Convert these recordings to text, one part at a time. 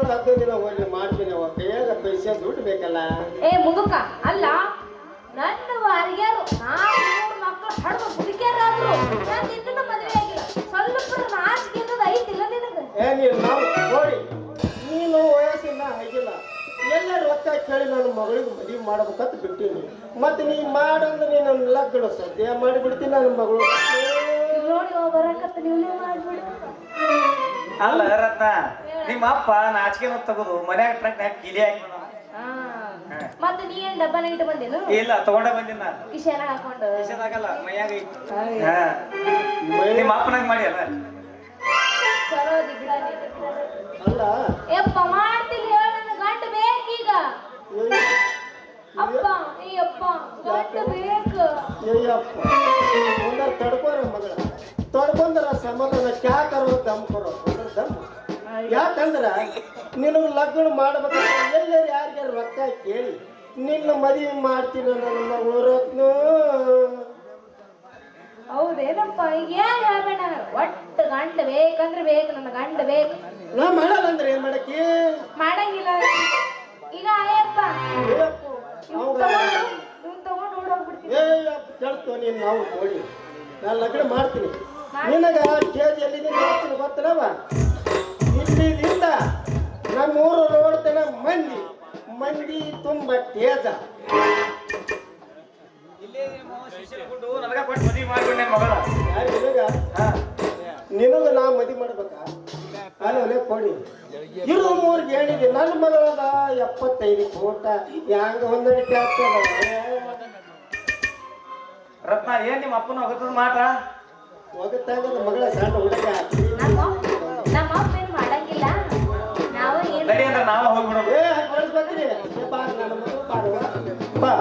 ತಿಂಗಳು 15 ದಿನ ಹೋಗಿ ಮಾಡ್ತೀನಿ. ಅವ ಕೈಯಾಗ ಪೈಸೆ ದುಡ್ಡು ಬೇಕಲ್ಲ. ಏ ಮುದುಕ ಅಲ್ಲ, ನನ್ನ ವಾರಿಯಾರು 4 ಮಕ್ಕಳು ಹಡ್ದು ಮುದುಕ್ಯಾರಾದ್ರು ನಾನು ಇನ್ನೂ ಮದುವೆ ಆಗಿಲ್ಲ. ಸ್ವಲ್ಪ ನಾಚಿಕೆ ಅನ್ನೋದು ಐತಿಲ್ಲ ನಿನಗೆ? ನೀನು ನಾವು ನೋಡಿ, ನೀನು ವಯಸ್ಸಿನ ಆಗಿಲ್ಲ. ಎಲ್ಲ ರೊಕ್ಕ ಕೇಳಿ ನನ್ನ ಮಗಳಿಗೆ ಮದುವೆ ಮಾಡ್ಬೇಕಂತ ಬಿಟ್ಟಿನಿ. ಮತ್ತೆ ನೀ ಮಾಡಂದ್ರೆ ನೀನು ಲಗ್ನ ಸದ್ಯ ಮಾಡಿಬಿಡ್ತೀನಿ ನನ್ನ ಮಗಳು. ನೋಡಿ ಬರಕತ್ತ ನೀವೇ ಮಾಡ್ಬಿಡಿ. ಅಲ್ಲ ರತ್ನ, ನಿಮ್ಮ ಅಪ್ಪ ನಾಚಿಕೆ ತೆಗೆದು ಮನ್ಯಾಗ ಟ್ರಂಕ್ ಹಾಕಿ ಕಿಲಿ ಹಾಕಿ ಮತ್ತೆ ನೀ ಏನ್ ಡಬ್ಬನ ಇಟ್ಟು ಬಂದೇನು? ಇಲ್ಲ ತಗೊಂಡ ಬಂದಿನ ಕಿಶೆನ ಹಾಕೊಂಡು. ಕಿಶೆದಾಗಲ್ಲ ಮೈಯಾಗ ನಿಮ್ಮ ಅಪ್ಪನಾಗ ಮಾಡಿ ಅಲ್ಲ ಚಲೋ ಬಿಡ. ಅಲ್ಲ ಯಪ್ಪ ಮಾಡ್ತೀನಿ ಹೇಳ, ನನ್ನ ಗಂಡ ಬೇಕೀಗ. ಅಪ್ಪ ಈ ಅಪ್ಪ ಗಂಡ ಬೇಕು. ಅಯ್ಯಪ್ಪ ಒಂದರ ತಡ್ಕೋರ ಮಗಳ, ತಡ್ಕೊಂಡ್ರ ಸಮಾಧಾನ ಕ್ಯಾಕರೋ ದಮ್ ಕೊರೋ ದಮ್. ಯಾಕಂದ್ರ ನಿನಗೆ ಲಗ್ನ ಮಾಡ್ಬೇಕಂದ್ರೆ ಎಲ್ಲರೂ ಯಾರಿಗಾರ ರೊಕ್ಕ ಕೇಳಿ ನಿನ್ನ ಮದುವೆ ಮಾಡ್ತೀನಿ ನನ್ನ ಮಗಳು ರತ್ನ. ಹೌದೇನಪ್ಪ? ಈಗ ಏನ್ ಹೇಳ್ಬೇಡ, ಒಟ್ಟು ಗಂಡ ಬೇಕಂದ್ರೆ ಬೇಕು, ನನ್ನ ಗಂಡ ಬೇಕು. ನಾ ಮಾಡಲ್ಲ ಅಂದ್ರೆ ಏನ್ ಮಾಡಕ್ಕಿ? ಮಾಡಂಗಿಲ್ಲ ಈಗ. ಅಯ್ಯಪ್ಪ ಇವ್ನು ತಗೊಂಡು ಓಡೋಗ್ಬಿಡ್ತೀನಿ. ಕೇಳ್ತು ನೀನು ನಾವು ನೋಡಿ, ನಾನು ಲಗ್ನ ಮಾಡ್ತೀನಿ. ನಿನಗ ಸ್ಟೇಜ್ ಎಲ್ಲಿದೆ ನೋಡ್ತೀನಿ ಗೊತ್ತನವ. ಇಲ್ಲಿಂದ ನಮ್ಮೂರು ನೋಡ್ತೇನ ಮಂದಿ ತುಂಬ ತೇಜ. ನಿನಗ ನಾ ಮದಿ ಮಾಡ್ಬೇಕಾ? ಅಲ್ಲೇ ಕೊಡಿ ಇರು 3 ಹೇಳಿದೆ. ನನ್ನ ಮಗಳದ 75 ಕೋಟ ಹ್ಯಾಂಗ ಹೊಂದಾಣಿಕೆ ಆಗ್ತದ? ರತ್ನ ಏನ್ ನಿಮ್ಮ ಅಪ್ಪನ ಹೋಗದ ಮಾಟ ಹೋಗುತ್ತಾಗದ ಮಗಳ ಸಣ್ಣ ಹುಡುಗ. ನಮ್ಮ ಅಪ್ಪ ಏನು ಮಾಡಂಗಿಲ್ಲ. ನಾವು ನಡಿ ಅಂದ್ರೆ ನಾವ ಹೋಗ್ಬಿಡೋದು. ಕಳಿಸ್ಬೇಕ್ರಿ ಬಾ ನನ್ನ ಮಗಳು ಬಾ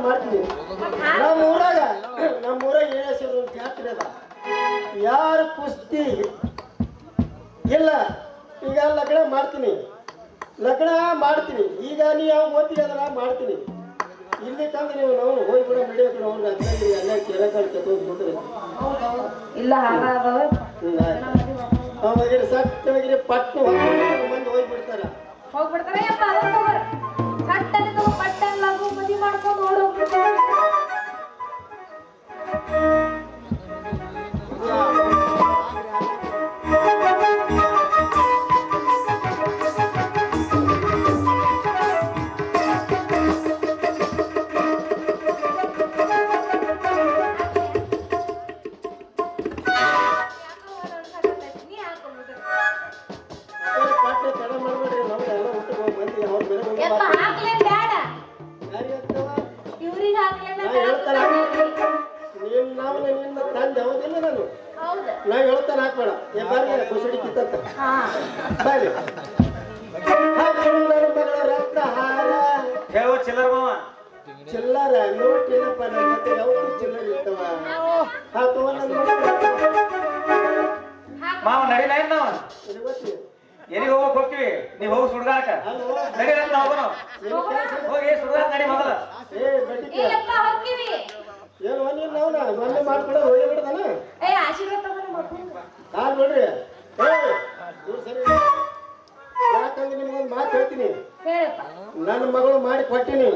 ಮಾಡ್ತೀನಿ. ನಮ್ಮೂರಾಗ ಏನೇಶ್ವರ ಜಾತ್ರೆ ಅದ. ಯಾರು ಕುಸ್ತಿ ಇಲ್ಲ. ಈಗ ಲಗ್ನ ಮಾಡ್ತೀನಿ ಈಗ ನೀ ಯಾವ ಓದ್ತಿ ಅದ್ರ ಮಾಡ್ತೀನಿ. ಇಲ್ಲಿ ತಂದ್ರೆ ನೀವು ನಾವು ಹೋಗ್ಬಿಡ ನಡೆಯೋಕೆ ಅವ್ರಿಗೆ ಹತ್ತಂದ್ರಿ ಎಲ್ಲ ಕೆರೆಕಾಳು ತಗೊಂಡ್ಬಿಟ್ರಿ ಇಲ್ಲ. ಅವಾಗಿರಿ ಸಟ್ಟವಾಗಿರಿ ಪಟ್ಟು ಮಂದಿ ಹೋಗ್ಬಿಡ್ತಾರ. ಯಪ್ಪ ಸಟ್ಟನೆ ಪಟ್ಟೆಲ್ಲಾಗು ಮದಿ ಮಾಡ್ಕೊಂಡು ಓಡೋಗ್ಬಿಡ್ತಾರೆ. ನಾ ಹೇಳ್ತಾನೆ ಹಾಕ್ಬೇಡ. ಬರ್ಲಿ ಕುಸಡಿ ಕಿತ್ತ ಬರ್ರಿ. ನನ್ನ ಮಗಳ ರಕ್ತ ಹಾರ ಹೇಳುವ ಚಿಲ್ಲರ್ ಮಾವ. ಚಿಲ್ಲರ ನೋಟಿಲ್ಲಪ್ಪ. ನನ್ನ ಮತ್ತೆ ಯಾವತ್ತೂ ಚಿಲ್ಲರ್ ಇರ್ತವ. ಮಾವ ನಡಿ ನೈನ್ ನಾವ ಎಲ್ಲಿಗೆ ಹೋಗಕ್ ಹೋಗ್ತೀವಿ. ನೀವ್ ಹೋಗಿ ಸುಡ್ಗಾಕ ನಡಿ ರತ್ನ ಹೋಗೋಣ. ಹೋಗಿ ಸುಡ್ಗಾಕ ನಡಿ ಮೊದಲ. ಏನು ನೀನು ನಾವು ಮೊನ್ನೆ ಮಾಡ್ಕೊಡ ಹೋಗಿ ಬಿಡದಾನ. ಕಾಲ್ ನೋಡ್ರಿ. ಯಾಕಂದ್ರೆ ನಿಮ್ಗೊಂದು ಮಾತು ಹೇಳ್ತೀನಿ. ನನ್ನ ಮಗಳು ಮಾಡಿ ಕೊಟ್ಟಿನಿ.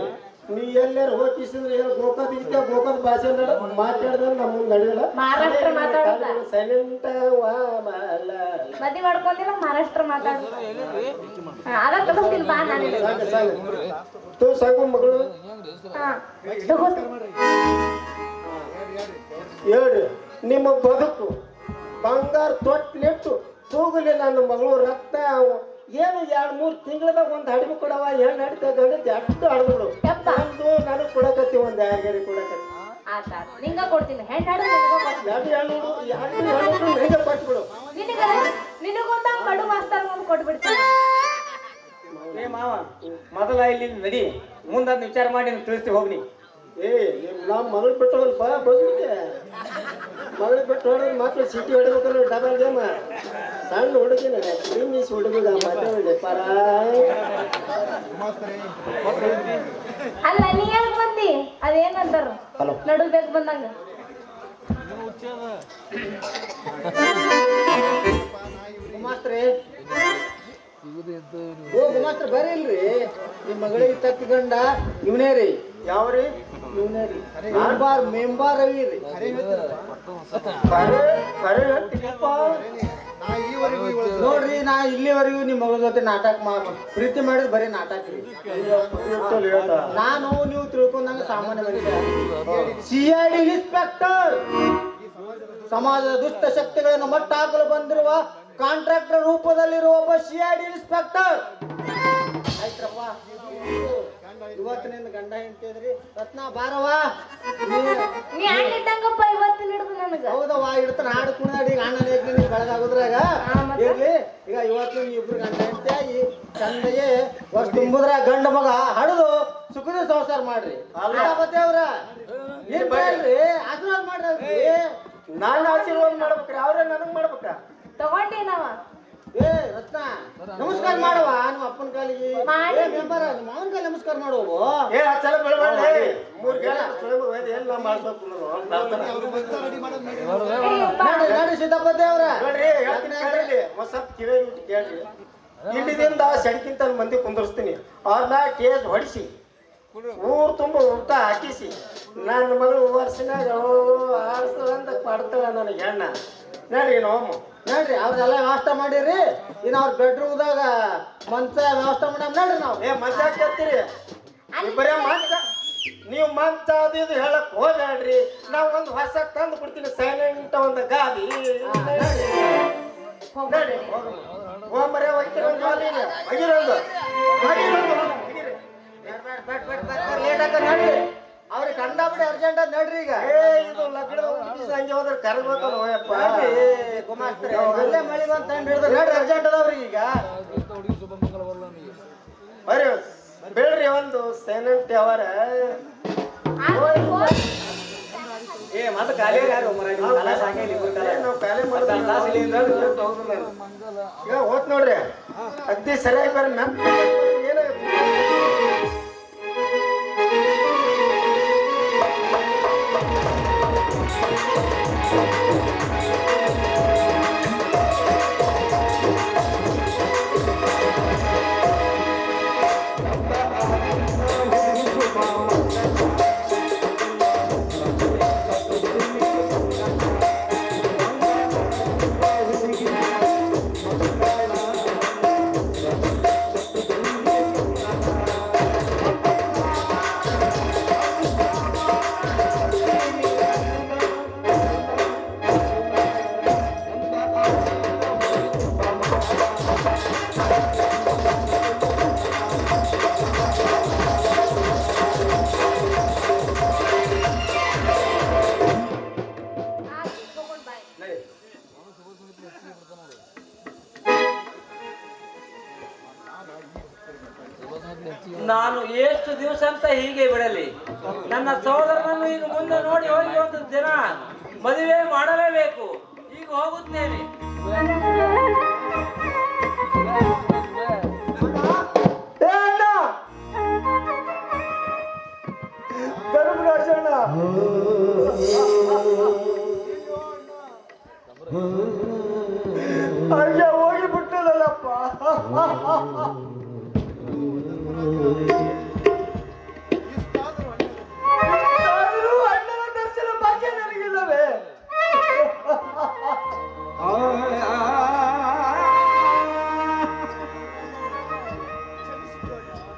ನೀ ಎಲ್ಲಾರು ಹೋಗಿಸಿದ್ರೆ ಏನು ಗೋಕದ ಭಾಷೆ ಮಾತಾಡಿದ್ರೆ ನಮ್ಮ ಮುಂದೆ ನಡೆಯಲ್ಲ. ಸೈಲೆಂಟ್ ಮದಿ ಮಾಡ್ಕೊಂಡಿಲ್ಲ ಮಹಾರಾಷ್ಟ್ರ ಮಾತಾಡ ಸಾಕು ಮಗಳು ಹೇಳ್ರಿ. ನಿಮ್ಮ ಬದುಕು ಬಂಗಾರ ತೊಟ್ಲಿಟ್ಟು ತೂಗಲಿ. ನನ್ನ ಮಗಳು ರಕ್ತ ಏನು 2-3 ತಿಂಗಳದಾಗ ಒಂದು ಹಡಿಮೆ ಕೊಡವ. ಹೆಣ್ಣು ಹಡಿತದ ಎಷ್ಟು ಹಡಿದ್ರು ಒಂದು ನನಗೆ ಕೊಡಕತ್ತಿ. ಒಂದು ಯಾರಿಗಾರಿ ಕೊಡಕತ್ತಿ ನಿಂಗ ಕೊಡ್ತೀನಿ. ಕೊಟ್ಬಿಡು. ನಿನಗೊಂದ ಕಡು ಮಾಸ್ತರ್ ಕೊಟ್ಬಿಡ್ತೀನಿ. ಏ ಮಾವ ಮೊದಲ ಇಲ್ಲಿ ನಡಿ, ಮುಂದ್ ವಿಚಾರ ಮಾಡಿ ತಿಳಿಸ್ತಿ ಹೋಗ್ನಿ. ನಮ್ಮ ಮಗಳು ಬಿಟ್ಟು ಸ್ವಲ್ಪ ಬಗ್ಬಿಟ್ಟೆ. ಮಗಳು ಬಿಟ್ಟು ಹೊಡೆದ್ರೆ ಮಕ್ಳು ಸಿಟಿ ಹೊಡಿಬೇಕಲ್ಲ. ಡಬಲ್ ಗೇಮ್ ಸಣ್ಣ ಹುಡುಗಿನ ಇಂಗ್ಲೀಷ್ ಹುಡುಗ ಮಾತಾಡಿ ಪರ. ಅಲ್ಲ ನೀ ಯಾಕೆ ಬಂದಿ? ಅದೇನಂತಾರ ನಡು ಬೇಕು ಬಂದಂಗ ಗುಮಾಸ್ತ್ರಿ ಓ ಗುಮಾಸ್ತ್ರ ಬೇರೆ ಇಲ್ರಿ ನಿಮ್ಮ ಮಗಳಿಗೆ ತಕ್ಕ ಗಂಡ ಇವನೇ ರೀ ಯಾವ್ರಿ ಇವನೇ ರೀ ಮೆಂಬಾರ್ ರವಿ ರೀ ನೋಡ್ರಿ ನಾ ಇಲ್ಲಿವರೆಗೂ ನಿಮ್ಮ ಮಗಳ ಜೊತೆ ನಾಟಕ ಪ್ರೀತಿ ಮಾಡಿದ್ ಬರೀ ನಾಟಕ ರೀ ನಾನು ನೀವು ತಿಳ್ಕೊಂಡಂಗ ಸಾಮಾನ್ಯ ಮನುಷ್ಯ CID ಇನ್ಸ್ಪೆಕ್ಟರ್ ಸಮಾಜದ ದುಷ್ಟ ಶಕ್ತಿಗಳನ್ನು ಮಟ್ಟ ಹಾಕಲು ಬಂದಿರುವ ಕಾಂಟ್ರಾಕ್ಟರ್ ರೂಪದಲ್ಲಿರುವ ಒಬ್ಬ CID ಇನ್ಸ್ಪೆಕ್ಟರ್ ಆಯ್ತ್ರಪ್ಪ ಇವತ್ತಿನಿಂದ ಗಂಡ ಹೆಂಡ್ತಿದ್ರಿ ರತ್ನ ಬಾರವಾ ನೀ ಅಣ್ಣಿದ್ದಂಗಪ್ಪ ಇವತ್ತಿನ ಹಿಡಿದು ನನಗ ಹೌದವ್ವ ಇಡ್ತಾನ ಹಾಡು ಕುಣಿದಾಡಿ ಈಗ ಅಣ್ಣನ ನೀವು ಬೆಳಗಾಗುದ್ರಾಗ ಇರ್ಲಿ ಈಗ ಇವತ್ತು ಇಬ್ರು ಗಂಡ ಹೆಂಡ್ತಿಯಾಗಿ ಚಂದಗೆ ವರ್ಷ ತುಂಬುದ್ರಾಗ ಗಂಡ ಮಗ ಹಡದು ಸುಖದ ಸಂಸಾರ ಮಾಡ್ರಿ ಅವ್ರ ಏನ್ ಹೇಳ್ರಿ ಆಶೀರ್ವಾದ ಮಾಡ್ರಿ ನಾನು ಆಶೀರ್ವಾದ ಮಾಡ್ಬೇಕ್ರಿ ಅವ್ರೇ ನನಗ್ ಮಾಡ್ಬೇಕ ತಗೊಂಡೇನವ ಏ ರತ್ನ ನಮಸ್ಕಾರ ಮಾಡುವ ನಿಮ್ಮ ಅಪ್ಪನ ಕಾಲಿಗೆ ಮೆಂಬರ್ ನಿಮ್ಮ ಅವನ ಕಾಲಿ ನಮಸ್ಕಾರ ಮಾಡುವ ಏ ಚಲ ಬೆಳಬಾರ್ದು ಮೂರು ಎಲ್ಲ ಮಾಡ್ಬೇಕು ನೋಡಿ ಸಿದ್ದಪ್ಪ ದೇವ್ರ ನೋಡ್ರಿ ಸ್ವಲ್ಪ ಕಿವಿ ಬಿಟ್ಟು ಕೇಳ್ರಿ ಇಲ್ಲಿದಿಂದ ಸೆಡ್ಕಿಂತ ಮಂದಿ ಕುಂದರ್ಸ್ತೀನಿ ಅವ್ರನ್ನ ಕೇಜ್ ಹೊಡಿಸಿ ಊರ್ ತುಂಬ ಊಟ ಹಾಕಿಸಿ ನನ್ನ ಮಗಳು ವರ್ಷನಾಗ ಆರಿಸ್ತಾಳಂತ ಪಡ್ತಾಳ ನನಗೆ ಹೆಣ್ಣ ನೋಡ್ರಿ ನೋವು ನೋಡ್ರಿ ಅವ್ರೆಲ್ಲ ವ್ಯವಸ್ಥೆ ಮಾಡಿರಿ ಇನ್ನು ಅವ್ರ ಬೆಡ್ರೂಮ್ದಾಗ ಮಂಚ ವ್ಯವಸ್ಥೆ ಮಾಡಮ್ ನೋಡ್ರಿ ನಾವು ಏ ಮಂಚ ಹಾಕ್ತೀರಿ ಬರೇ ಮಂಚ ನೀವು ಮಂಚ ಅದು ಇದು ಹೇಳಕ್ ಹೋಗ್ಯಾಡ್ರಿ ನಾವು ಒಂದು ಹೊಸ ತಂದು ಕೊಡ್ತೀನಿ ಸೈಲೆಂಟ್ ಒಂದು ಗಾದಿ ನೋಡ್ರಿ ಹೋಗ್ಬರೇ ಹೋಗ್ತೀರೊಂದು ಲೇಟ್ ಆಗ ನೋಡ್ರಿ ಅವ್ರಿಗೆ ಕಂಡಾಬಿಡಿ ಅರ್ಜೆಂಟ್ ಅಂತ ನೋಡ್ರಿ ಈಗ ಇದು ಲಗ್ನ ಹಂಗೆ ಹೋದ್ರೆ ಕರ್ಬೇಕಲ್ಲ ಹೋಯಪ್ಪ ಗುಮಾಸ್ತ್ರಿ ಒಳ್ಳೆ ಮಳಿ ಬಂತ ಹಿಡಿದ್ರೆ ನೋಡ್ರಿ ಅರ್ಜೆಂಟ್ ಅದಾವ್ರಿ ಈಗ ಬರ್ರಿ ಬೇಡ್ರಿ ಒಂದು ಸೈಲೆಂಟ್ ಅವರ ಏ ಮತ್ತೆ ಖಾಲಿ ಯಾರು ನಾವು ಖಾಲಿ ಈಗ ಹೋತ್ ನೋಡ್ರಿ ಅಗ್ದಿ ಸರಿಯಾಗಿ ಬರ್ರಿ ಏನಾಗುತ್ತೆ ನಾನು ಎಷ್ಟು ದಿವಸ ಅಂತ ಹೀಗೆ ಬಿಡಲಿ? ನನ್ನ ಸಹೋದರನನ್ನು ಈಗ ಮುಂದೆ ನೋಡಿ ಹೋಗಿ ಒಂದು ದಿನ ಮದುವೆ ಮಾಡಲೇಬೇಕು. ಈಗ ಹೋಗುತ್ತೇನೆ. ಅಯ್ಯ ಹೋಗಿ ಬಿಟ್ಟದಲ್ಲಪ್ಪ. ಅಣ್ಣನ ದರ್ಶನ ಭಾಗ್ಯ ನನಗಿಲ್ಲವೇ?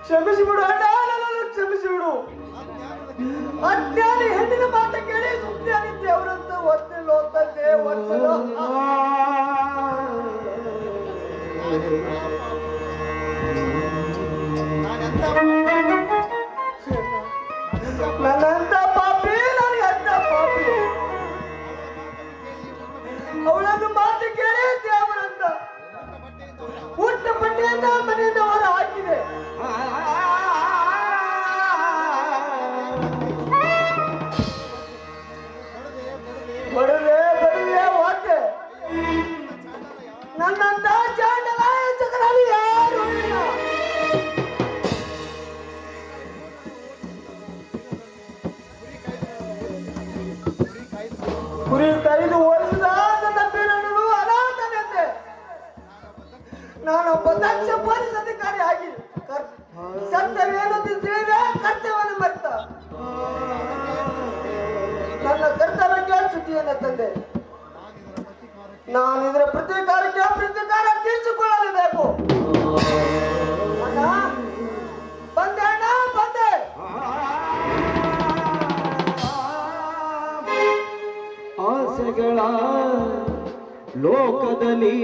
ಕ್ಷಮಿಸಿಬಿಡು ಅಣ್ಣ, ನನ್ನನ್ನು ಕ್ಷಮಿಸಿಬಿಡು. ಅಜ್ಞಾನಿ ಹೆಣ್ಣಿನ ಮಾತ ಕೇಳಿ ಸುಜ್ಞಾನಿ ದೇವರಂತ ಒತ್ತಿಲ್ಲ ಒತ್ತಂತೆ ಒತ್ತಿಲ್ಲ. ನನ್ನಂತ ಪಾಪಿ, ನನಗೆ ಅಂತ ಪಾಪಿ. ಅವಳನ್ನು ಮಾತು ಕೇಳಿ ದೇವರಂತ ಹುಟ್ಟ ಪಟ್ಟಿಯಿಂದ ಮನೆಯಿಂದ ಹೊರ ಹಾಕಿದೆ. ಬಡವೆ ಬಡವೆ ಹೋದೆ. ನನ್ನಂತ ಚಾಂಡಲ ಜಗದಲ್ಲಿ ಯಾರು ಇಲ್ಲ. ಕುರಿ ವರ್ಷದ ನನ್ನ ಬೀರಣ್ಣನು ಅನಾಥನೆಂದೆ. ನಾನೊಬ್ಬ ದಕ್ಷ ಪೊಲೀಸ್ ಅಧಿಕಾರಿ ಆಗಿ ಸತ್ಯವೇನು ತಿಳಿದ ಕರ್ತವ್ಯವನ್ನು ಮರೆತ ನನ್ನ ಕರ್ತವ್ಯಕ್ಕೆ ಚ್ಯುತಿಯನ್ನು ತಂದೆ. ನಾನು ಇದರ ಪ್ರತೀಕಾರ ತೀರಿಸಿಕೊಳ್ಳಲೇಬೇಕು. ಅಣ್ಣ ಬಂದೆ, ಅಣ್ಣ ಬಂದೆ. ಆಸೆಗಳ ಲೋಕದಲ್ಲಿ